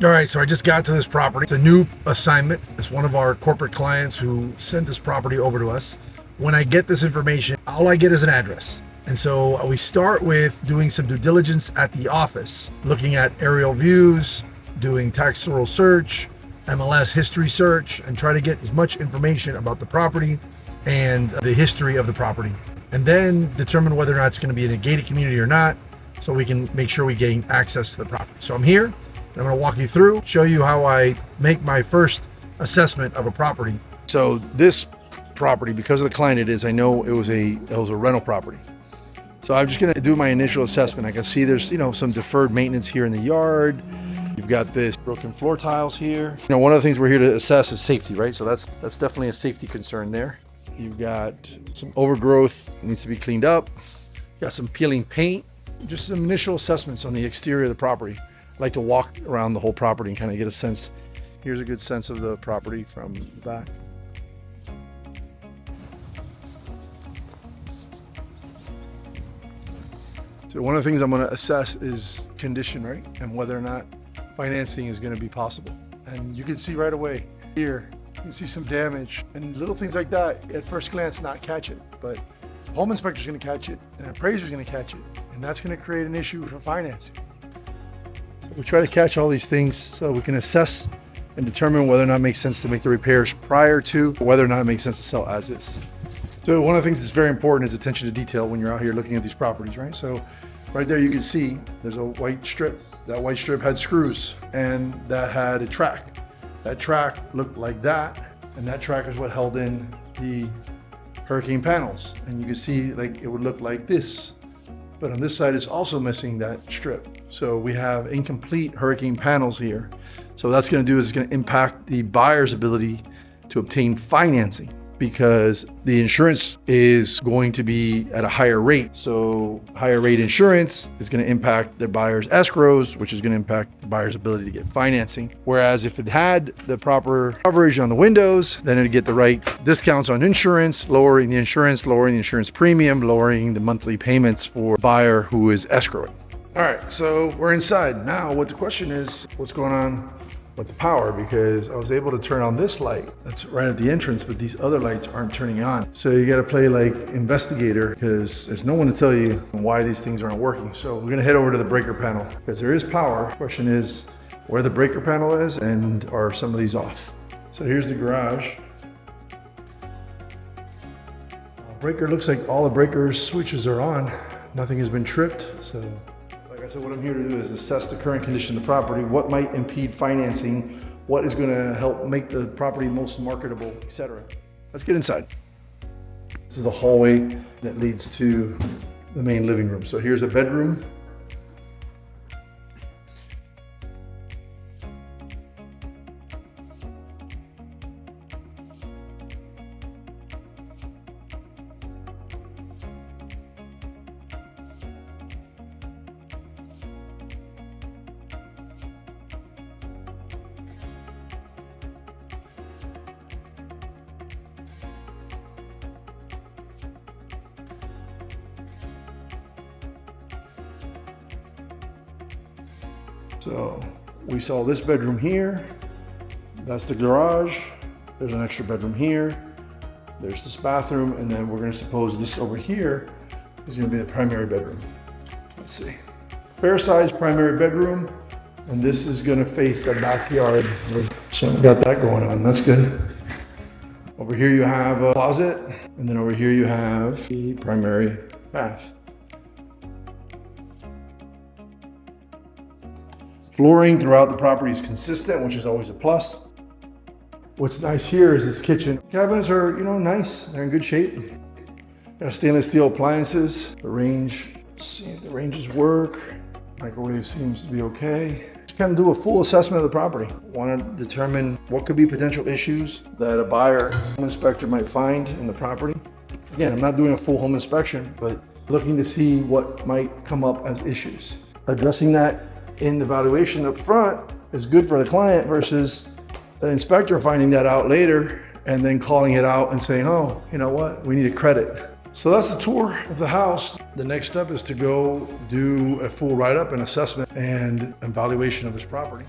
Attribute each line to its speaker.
Speaker 1: All right, so I just got to this property. It's a new assignment. It's one of our corporate clients who sent this property over to us. When I get this information, all I get is an address. And so we start with doing some due diligence at the office, looking at aerial views, doing textual search, MLS history search, and try to get as much information about the property and the history of the property. And then determine whether or not it's going to be in a gated community or not, so we can make sure we gain access to the property. So I'm here. I'm going to walk you through, show you how I make my first assessment of a property. So this property, because of the client it is, I know it was a rental property. So I'm just going to do my initial assessment. I can see there's, some deferred maintenance here in the yard. You've got this broken floor tiles here. One of the things we're here to assess is safety, right? So that's definitely a safety concern there. You've got some overgrowth, needs to be cleaned up. Got some peeling paint. Just some initial assessments on the exterior of the property. I like to walk around the whole property and kind of get a sense. Here's a good sense of the property from the back. So one of the things I'm going to assess is condition, right? And whether or not financing is going to be possible. And you can see right away here, you can see some damage and little things like that. At first glance, not catch it, but the home inspector's going to catch it and an appraiser's going to catch it. And that's going to create an issue for financing. We try to catch all these things so we can assess and determine whether or not it makes sense to make the repairs prior to, or whether or not it makes sense to sell as is. So one of the things that's very important is attention to detail when you're out here looking at these properties, right? So right there you can see there's a white strip. That white strip had screws and that had a track. That track looked like that, and that track is what held in the hurricane panels. And you can see like it would look like this. But on this side, it's also missing that strip. So we have incomplete hurricane panels here. So what that's going to do is it's going to impact the buyer's ability to obtain financing, because the insurance is going to be at a higher rate. So higher rate insurance is going to impact the buyer's escrows, which is going to impact the buyer's ability to get financing. Whereas if it had the proper coverage on the windows, then it'd get the right discounts on insurance, lowering the insurance premium, lowering the monthly payments for a buyer who is escrowing. All right, so we're inside. Now what the question is, what's going on with the power? Because I was able to turn on this light that's right at the entrance, but these other lights aren't turning on. So you got to play like investigator, because there's no one to tell you why these things aren't working. So we're going to head over to the breaker panel because there is power. The question is where the breaker panel is and are some of these off. So here's the garage. Breaker looks like all the breaker switches are on. Nothing has been tripped. So so what I'm here to do is assess the current condition of the property, what might impede financing, what is going to help make the property most marketable, etc. Let's get inside. This is the hallway that leads to the main living room. So here's a bedroom. So we saw this bedroom here. That's the garage. There's an extra bedroom here. There's this bathroom. And then we're going to suppose this over here is going to be the primary bedroom. Let's see. Fair size primary bedroom. And this is going to face the backyard. So we got that going on. That's good. Over here you have a closet. And then over here you have the primary bath. Flooring throughout the property is consistent, which is always a plus. What's nice here is this kitchen. Cabinets are, nice. They're in good shape. Got stainless steel appliances. The range, let's see if the ranges work. Microwave seems to be okay. Just kind of do a full assessment of the property. Want to determine what could be potential issues that a buyer, home inspector might find in the property. Again, I'm not doing a full home inspection, but looking to see what might come up as issues. Addressing that in the valuation up front is good for the client versus the inspector finding that out later and then calling it out and saying, oh, you know what, we need a credit. So that's the tour of the house. The next step is to go do a full write-up and assessment and evaluation of this property.